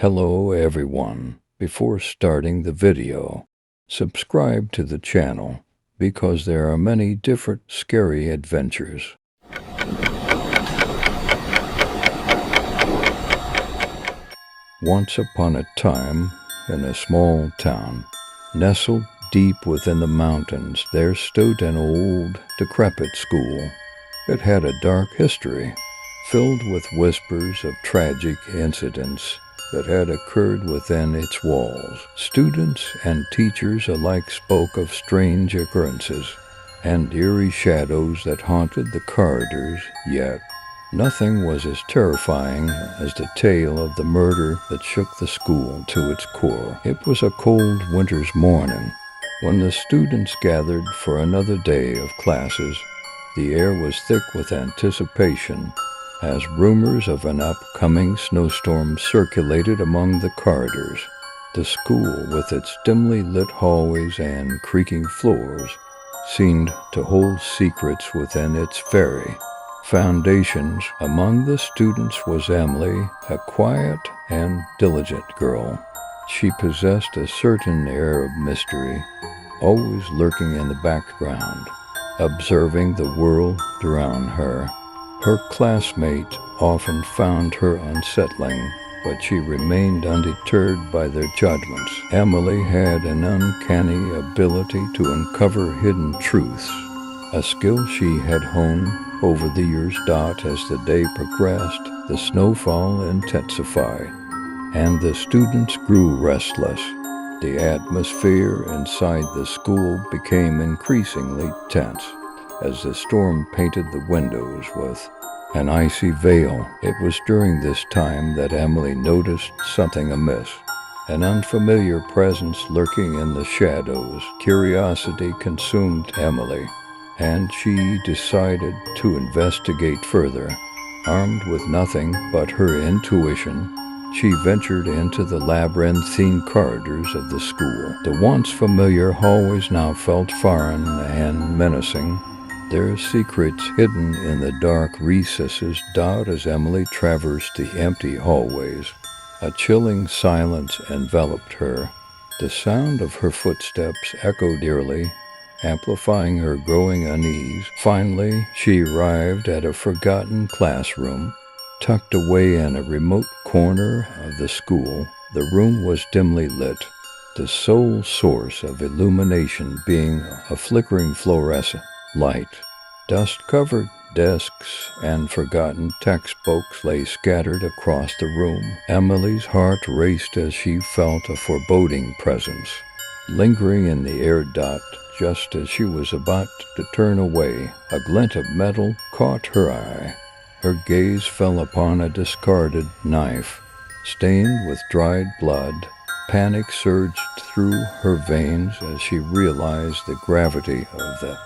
Hello everyone. Before starting the video, subscribe to the channel because there are many different scary adventures. Once upon a time, in a small town, nestled deep within the mountains, there stood an old, decrepit school. It had a dark history, filled with whispers of tragic incidents that had occurred within its walls. Students and teachers alike spoke of strange occurrences and eerie shadows that haunted the corridors, yet nothing was as terrifying as the tale of the murder that shook the school to its core. It was a cold winter's morning when the students gathered for another day of classes. The air was thick with anticipation as rumors of an upcoming snowstorm circulated among the corridors. The school, with its dimly lit hallways and creaking floors, seemed to hold secrets within its very foundations. Among the students was Emily, a quiet and diligent girl. She possessed a certain air of mystery, always lurking in the background, observing the world around her. Her classmates often found her unsettling, but she remained undeterred by their judgments. Emily had an uncanny ability to uncover hidden truths, a skill she had honed over the years. As the day progressed, the snowfall intensified, and the students grew restless. The atmosphere inside the school became increasingly tense as the storm painted the windows with an icy veil. It was during this time that Emily noticed something amiss, an unfamiliar presence lurking in the shadows. Curiosity consumed Emily, and she decided to investigate further. Armed with nothing but her intuition, she ventured into the labyrinthine corridors of the school. The once familiar hallways now felt foreign and menacing, their secrets hidden in the dark recesses. As Emily traversed the empty hallways, a chilling silence enveloped her. The sound of her footsteps echoed eerily, amplifying her growing unease. Finally, she arrived at a forgotten classroom, tucked away in a remote corner of the school. The room was dimly lit, the sole source of illumination being a flickering fluorescent light. Dust-covered desks and forgotten textbooks lay scattered across the room. Emily's heart raced as she felt a foreboding presence lingering in the air. Just as she was about to turn away, a glint of metal caught her eye. Her gaze fell upon a discarded knife, stained with dried blood. Panic surged through her veins as she realized the gravity of the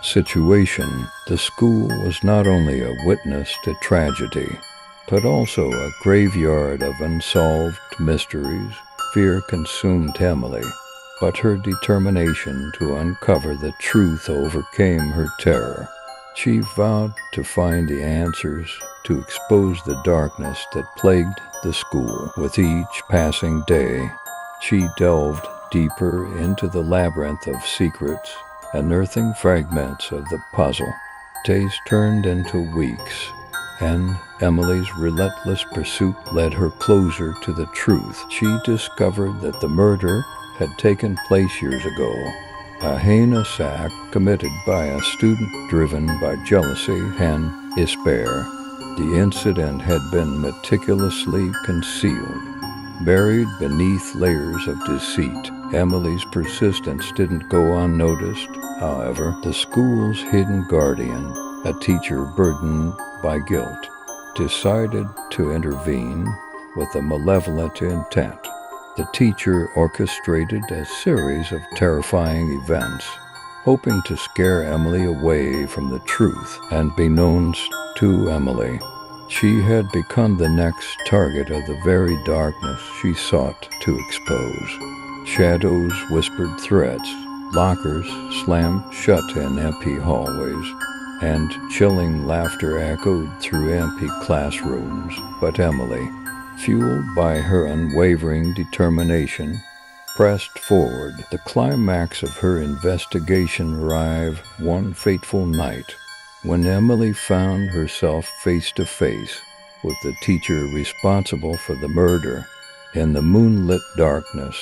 situation. The school was not only a witness to tragedy, but also a graveyard of unsolved mysteries. Fear consumed Emily, but her determination to uncover the truth overcame her terror. She vowed to find the answers, to expose the darkness that plagued the school. With each passing day, she delved deeper into the labyrinth of secrets, unearthing fragments of the puzzle. Days turned into weeks, and Emily's relentless pursuit led her closer to the truth. She discovered that the murder had taken place years ago, a heinous act committed by a student driven by jealousy and despair. The incident had been meticulously concealed, buried beneath layers of deceit. Emily's persistence didn't go unnoticed. However, the school's hidden guardian, a teacher burdened by guilt, decided to intervene with a malevolent intent. The teacher orchestrated a series of terrifying events, hoping to scare Emily away from the truth. And beknownst to Emily, she had become the next target of the very darkness she sought to expose. Shadows whispered threats, lockers slammed shut in empty hallways, and chilling laughter echoed through empty classrooms. But Emily, fueled by her unwavering determination, pressed forward. The climax of her investigation arrived one fateful night when Emily found herself face to face with the teacher responsible for the murder. In the moonlit darkness,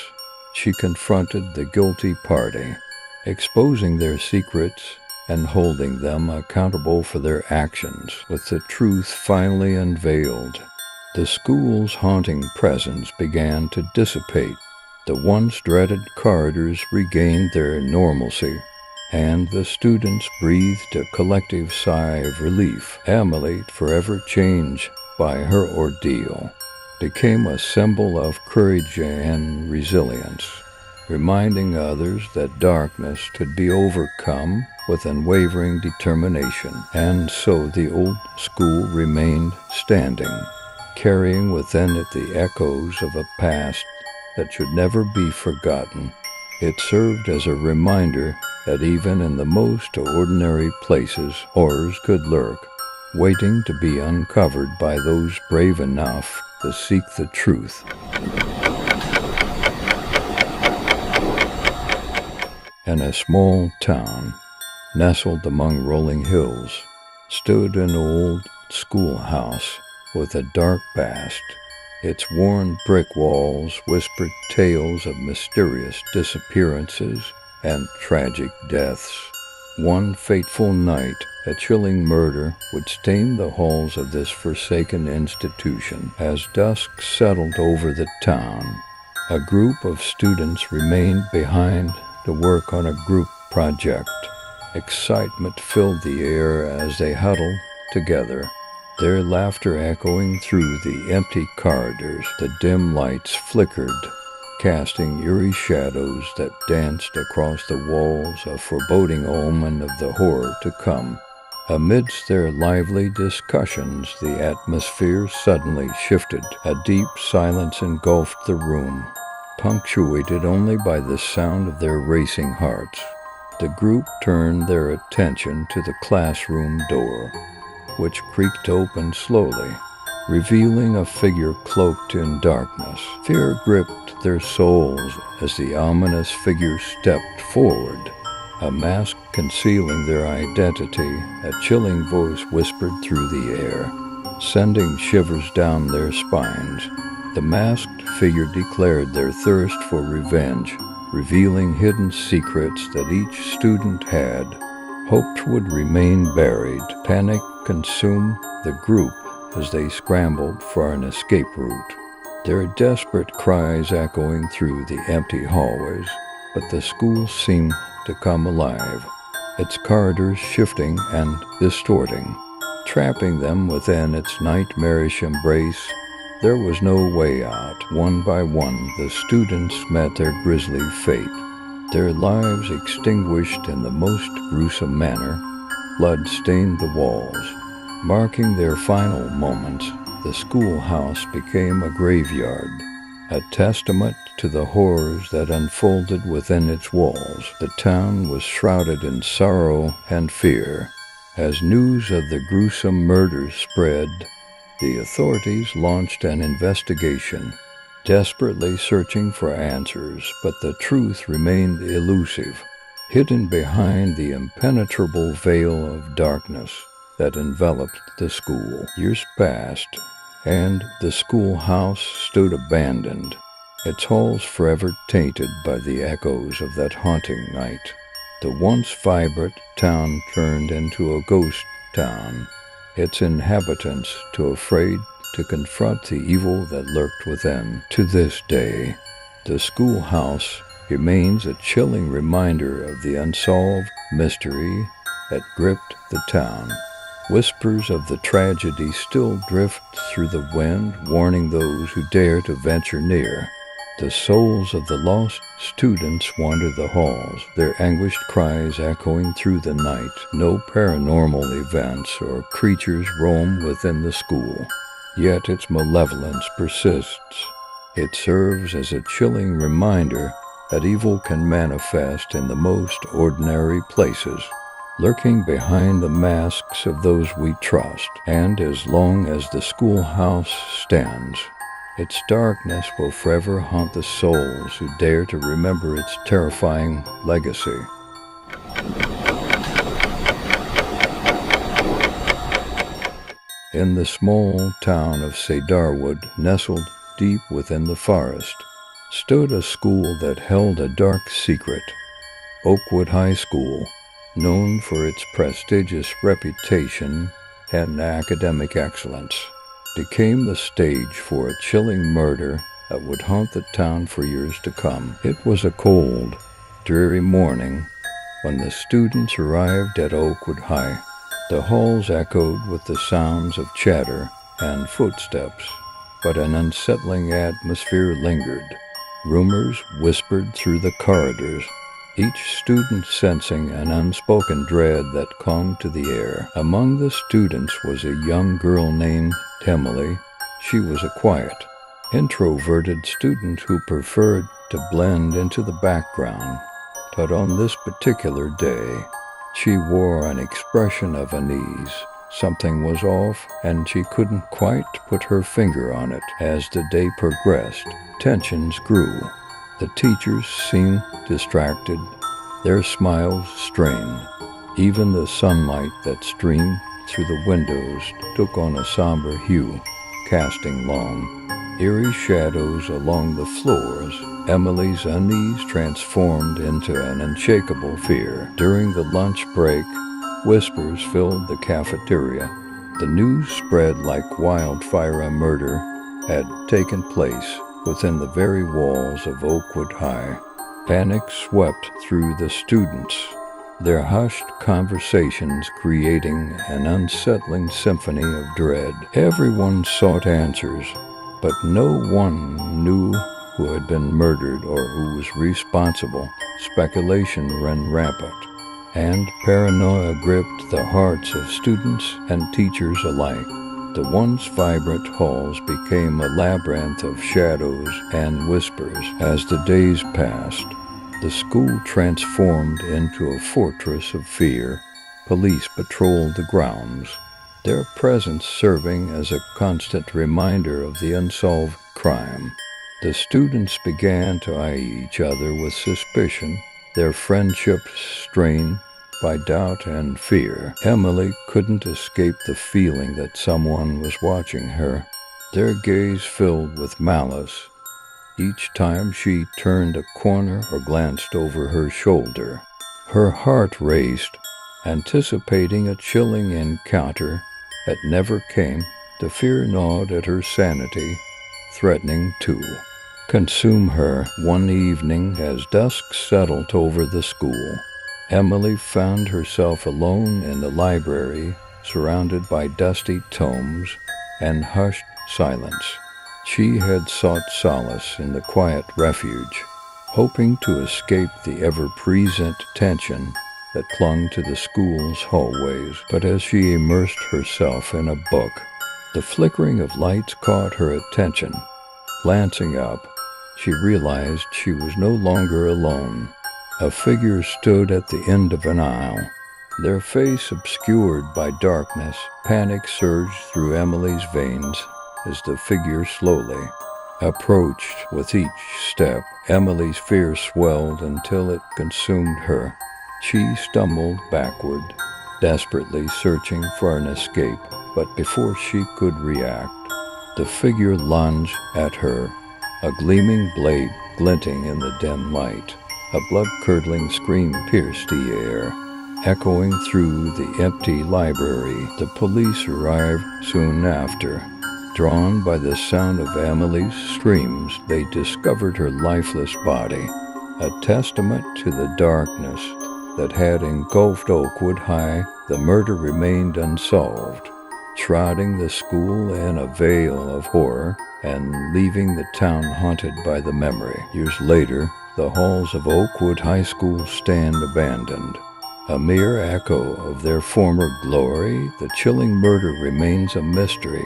she confronted the guilty party, exposing their secrets and holding them accountable for their actions. With the truth finally unveiled, the school's haunting presence began to dissipate. The once dreaded corridors regained their normalcy, and the students breathed a collective sigh of relief. Emily, forever changed by her ordeal, became a symbol of courage and resilience, reminding others that darkness could be overcome with unwavering determination. And so the old school remained standing, carrying within it the echoes of a past that should never be forgotten. It served as a reminder that even in the most ordinary places, horrors could lurk, waiting to be uncovered by those brave enough to seek the truth. In a small town, nestled among rolling hills, stood an old schoolhouse with a dark past. Its worn brick walls whispered tales of mysterious disappearances and tragic deaths. One fateful night, a chilling murder would stain the halls of this forsaken institution. As dusk settled over the town, a group of students remained behind to work on a group project. Excitement filled the air as they huddled together, their laughter echoing through the empty corridors. The dim lights flickered, casting eerie shadows that danced across the walls, a foreboding omen of the horror to come. Amidst their lively discussions, the atmosphere suddenly shifted. A deep silence engulfed the room, punctuated only by the sound of their racing hearts. The group turned their attention to the classroom door, which creaked open slowly, revealing a figure cloaked in darkness. Fear gripped their souls as the ominous figure stepped forward, a mask concealing their identity. A chilling voice whispered through the air, sending shivers down their spines. The masked figure declared their thirst for revenge, revealing hidden secrets that each student had hoped would remain buried. Panic consumed the group as they scrambled for an escape route, their desperate cries echoing through the empty hallways. But the school seemed to come alive, its corridors shifting and distorting, trapping them within its nightmarish embrace. There was no way out. One by one, the students met their grisly fate, their lives extinguished in the most gruesome manner. Blood stained the walls, marking their final moments. The schoolhouse became a graveyard, a testament to the horrors that unfolded within its walls. The town was shrouded in sorrow and fear. As news of the gruesome murders spread, the authorities launched an investigation, desperately searching for answers. But the truth remained elusive, hidden behind the impenetrable veil of darkness that enveloped the school. Years passed, and the schoolhouse stood abandoned, its halls forever tainted by the echoes of that haunting night. The once vibrant town turned into a ghost town, its inhabitants too afraid to confront the evil that lurked within. To this day, the schoolhouse remains a chilling reminder of the unsolved mystery that gripped the town. Whispers of the tragedy still drift through the wind, warning those who dare to venture near. The souls of the lost students wander the halls, their anguished cries echoing through the night. No paranormal events or creatures roam within the school, yet its malevolence persists. It serves as a chilling reminder that evil can manifest in the most ordinary places, lurking behind the masks of those we trust. And as long as the schoolhouse stands, Its darkness will forever haunt the souls who dare to remember its terrifying legacy. In the small town of Cedarwood, nestled deep within the forest, stood a school that held a dark secret. Oakwood High School, known for its prestigious reputation and academic excellence, became the stage for a chilling murder that would haunt the town for years to come. It was a cold, dreary morning when the students arrived at Oakwood High. The halls echoed with the sounds of chatter and footsteps, but an unsettling atmosphere lingered. Rumors whispered through the corridors, each student sensing an unspoken dread that clung to the air. Among the students was a young girl named Emily. She was a quiet, introverted student who preferred to blend into the background. But on this particular day, she wore an expression of unease. Something was off, and she couldn't quite put her finger on it. As the day progressed, tensions grew. The teachers seemed distracted, their smiles strained. Even the sunlight that streamed through the windows took on a somber hue, casting long, eerie shadows along the floors. Emily's unease transformed into an unshakable fear. During the lunch break, whispers filled the cafeteria. The news spread like wildfire. A murder had taken place within the very walls of Oakwood High. Panic swept through the students, their hushed conversations creating an unsettling symphony of dread. Everyone sought answers, but no one knew who had been murdered or who was responsible. Speculation ran rampant, and paranoia gripped the hearts of students and teachers alike. The once vibrant halls became a labyrinth of shadows and whispers. As the days passed, the school transformed into a fortress of fear. Police patrolled the grounds, their presence serving as a constant reminder of the unsolved crime. The students began to eye each other with suspicion, their friendships strained by doubt and fear. Emily couldn't escape the feeling that someone was watching her, their gaze filled with malice each time she turned a corner or glanced over her shoulder. Her heart raced, anticipating a chilling encounter that never came. The fear gnawed at her sanity, threatening to consume her. One evening, as dusk settled over the school, Emily found herself alone in the library, surrounded by dusty tomes and hushed silence. She had sought solace in the quiet refuge, hoping to escape the ever-present tension that clung to the school's hallways. But as she immersed herself in a book, the flickering of lights caught her attention. Glancing up, she realized she was no longer alone. A figure stood at the end of an aisle, their face obscured by darkness. Panic surged through Emily's veins as the figure slowly approached. With each step, Emily's fear swelled until it consumed her. She stumbled backward, desperately searching for an escape. But before she could react, the figure lunged at her, a gleaming blade glinting in the dim light. A blood-curdling scream pierced the air, echoing through the empty library. The police arrived soon after. Drawn by the sound of Emily's screams, they discovered her lifeless body, a testament to the darkness that had engulfed Oakwood High. The murder remained unsolved, shrouding the school in a veil of horror and leaving the town haunted by the memory. Years later, the halls of Oakwood High School stand abandoned, a mere echo of their former glory. The chilling murder remains a mystery,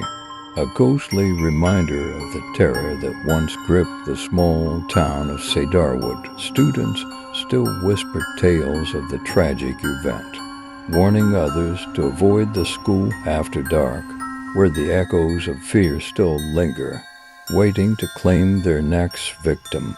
a ghostly reminder of the terror that once gripped the small town of Cedarwood. Students still whisper tales of the tragic event, warning others to avoid the school after dark, where the echoes of fear still linger. waiting to claim their next victim.